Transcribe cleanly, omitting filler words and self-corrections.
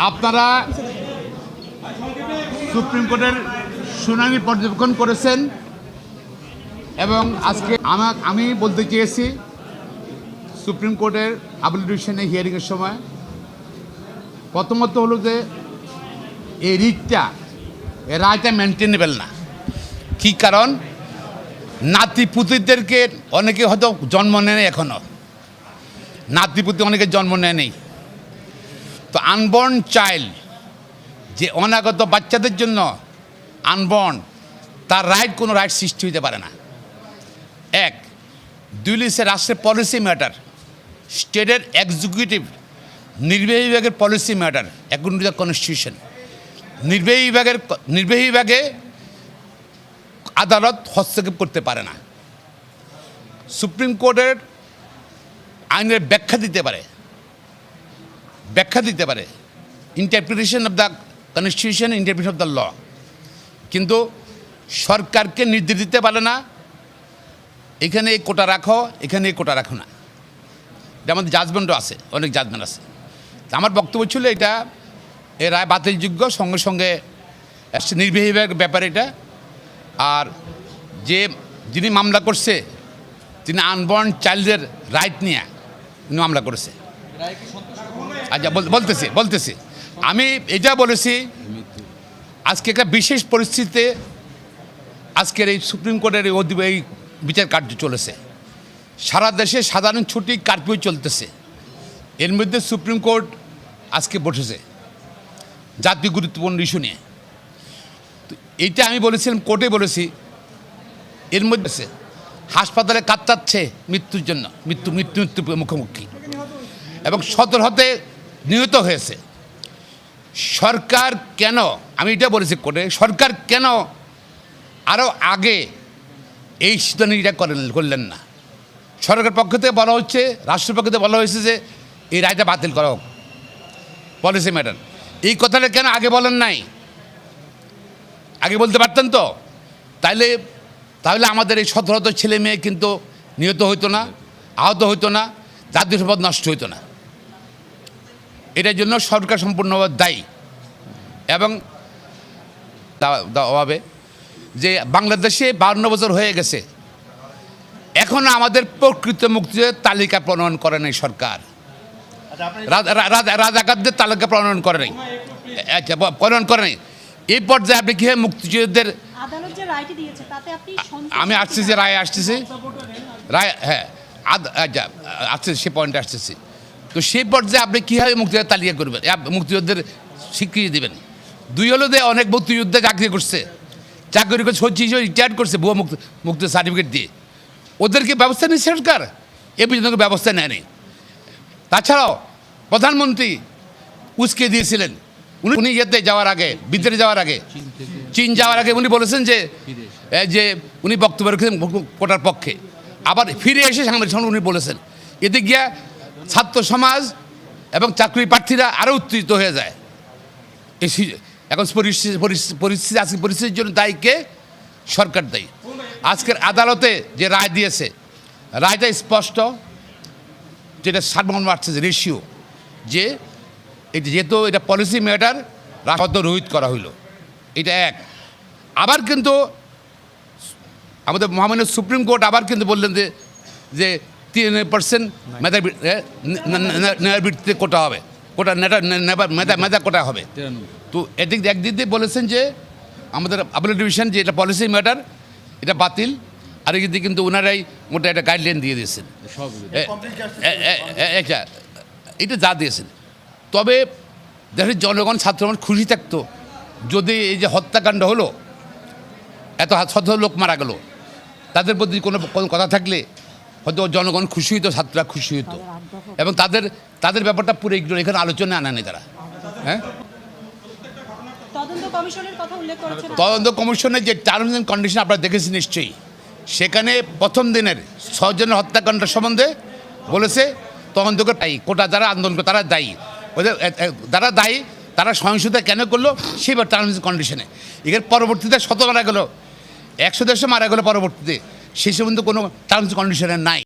আপনারা সুপ্রিম কোর্টের শুনানি পর্যবেক্ষণ করেছেন এবং আজকে আমি বলতে চেয়েছি সুপ্রিম কোর্টের আপিল ডিভিশনে হিয়ারিংয়ের সময় প্রথমত হলো যে এই রায়টা মেনটেনেবল না। কী কারণ? নাতিপুতিদেরকে অনেকে হয়তো জন্ম নেয়, এখনও নাতিপুতি অনেকে জন্ম নেয় নেই। তো আনবর্ন চাইল্ড, যে অনাগত বাচ্চাদের জন্য আনবর্ন, তার রাইট কোনো রাইট সৃষ্টি হতে পারে না। এক, দুই লিসে রাষ্ট্রের পলিসি ম্যাটার, স্টেটের এক্সিকিউটিভ নির্বাহী বিভাগের policy matter according to the constitution. নির্বাহী বিভাগে আদালত হস্তক্ষেপ করতে পারে না। সুপ্রিম কোর্টের আইনের ব্যাখ্যা দিতে পারে interpretation of the constitution, interpretation of the law, কিন্তু সরকারকে নির্দেশ দিতে পারে না এখানে এই কোটা রাখো, এখানে এই কোটা রাখো না। এটা আমাদের জাজমেন্টও আছে, অনেক জাজমেন্ট আছে। আমার বক্তব্য ছিল এটা এ রায় বাতিলযোগ্য, সঙ্গে সঙ্গে নির্বাহী বিভাগের ব্যাপার এটা। আর যিনি মামলা করছে তিনি আনবর্ন চাইল্ডের রাইট নিয়ে মামলা করেছে। আচ্ছা, বলতেছি আমি এটা বলেছি আজকে একটা বিশেষ পরিস্থিতিতে আজকের এই সুপ্রিম কোর্টের এই বিচার কার্য চলেছে। সারা দেশে সাধারণ ছুটি, কারফিউ চলতেছে। এর মধ্যে সুপ্রিম কোর্ট আজকে বসেছে জাতীয় গুরুত্বপূর্ণ ইস্যু নিয়ে। তো এইটা আমি বলেছিলাম, কোর্টে বলেছি, এর মধ্যে হাসপাতালে কাতরাচ্ছে মৃত্যুর জন্য, মৃত্যু মুখোমুখি, এবং 17 নিহত হয়েছে। সরকার কেন, আমি এটা বলেছি কোর্টে, সরকার কেন আরও আগে এই সিদ্ধান্তটা করলেন না? সরকারের পক্ষ থেকে বলা হচ্ছে, রাষ্ট্রের পক্ষ থেকে বলা হয়েছে যে এই রায়টা বাতিল করা হোক, পলিসি ম্যাটার। এই কথাটা কেন আগে বলেন নাই? আগে বলতে পারতেন তো। তাহলে আমাদের এই 17 ছেলে মেয়ে কিন্তু নিহত হইতো না, আহত হইতো না, জাতীয় সম্পদ নষ্ট হইতো না। এটার জন্য সরকার সম্পূর্ণভাবে দায়ী। এবং অভাবে যে বাংলাদেশে 52 বছর হয়ে গেছে, এখনও আমাদের প্রকৃত মুক্তিযুদ্ধের তালিকা প্রণয়ন করে নাই সরকার। রাজাকারদের তালিকা প্রণয়ন করে নাই। আচ্ছা, প্রণয়ন করে নাই। এই পর্যায়ে আপনি কীভাবে মুক্তিযুদ্ধের আমি আসতেছি, রায় আসতেছি, রায়, হ্যাঁ, আচ্ছা আসতেছি, সে পয়েন্টে আসতেছি। তো সেই পর্যায়ে আপনি কীভাবে মুক্তিযুদ্ধের তালিকা করবেন, মুক্তিযুদ্ধের স্বীকৃতি দেবেন? দুই হলো যে অনেক মুক্তিযুদ্ধে চাকরি করছে, চাকরি করে সচিব হিসেবে রিটায়ার করছে ভুয়া মুক্তি সার্টিফিকেট দিয়ে। ওদেরকে ব্যবস্থা নিচ্ছে সরকার, এ পর্যন্ত ব্যবস্থা নেয়নি। তাছাড়াও প্রধানমন্ত্রী উস্কে দিয়েছিলেন, উনি ইয়েতে যাওয়ার আগে, ভিতরে যাওয়ার আগে, চীন যাওয়ার আগে উনি বলেছেন যে উনি বক্তব্য রেখেছেন কোটার পক্ষে। আবার ফিরে এসে সাংবাদিক সম্মেলনে উনি বলেছেন, এতে গিয়া ছাত্র সমাজ এবং চাকরি প্রার্থীরা আরও উত্তেজিত হয়ে যায়। এখন পরিস্থিতি, আজকে পরিস্থিতির জন্য দায়ী কে? সরকার দায়ী। আজকের আদালতে যে রায় দিয়েছে, রায়টা স্পষ্ট, যেটা সার্বভৌম রেশিও, যে যেহেতু এটা পলিসি ম্যাটার, রাষ্ট্র রোহিত করা হইল, এটা এক। আবার কিন্তু আমাদের মহামান্য সুপ্রিম কোর্ট আবার কিন্তু বললেন যে 93% মেধার ভিত্তিতে কোটা হবে, কোটা মেধা কোটা হবে। তো একদিক দিয়ে বলেছেন যে আমাদের আপিল ডিভিশন যে এটা পলিসি ম্যাটার, এটা বাতিল। আর এদিকে কিন্তু ওনারাই মোটা একটা গাইডলাইন দিয়ে দিয়েছেন, এটা যা দিয়েছেন। তবে দেশের জনগণ, ছাত্রগণ খুশি থাকতো যদি এই যে হত্যাকাণ্ড হলো, এত 17 লোক মারা গেল, তাদের প্রতি কোনো কথা থাকলে হয়তো জনগণ খুশি হইতো, ছাত্ররা খুশি হইতো, এবং তাদের ব্যাপারটা পুরো ইগনোর, এখানে আলোচনায় আনা নেই তারা। হ্যাঁ, তদন্ত কমিশনের যে টার্মস অ্যান্ড কন্ডিশন আপনারা দেখেছেন নিশ্চয়ই, সেখানে প্রথম দিনের 6 জনের হত্যাকাণ্ড সম্বন্ধে বলেছে তদন্ত করে দায়ী, কোটা যারা আন্দোলন করে তারা দায়ী, ওদের যারা দায়ী তারা সহিংসতা কেন করলো সেবার টার্মস অ্যান্ড কন্ডিশনে। এর পরবর্তীতে 100 মারা গেল, 100-150 মারা গেলো পরবর্তীতে, সেই সম্বন্ধে কোনো টার্মস অ্যান্ড কন্ডিশনে নাই।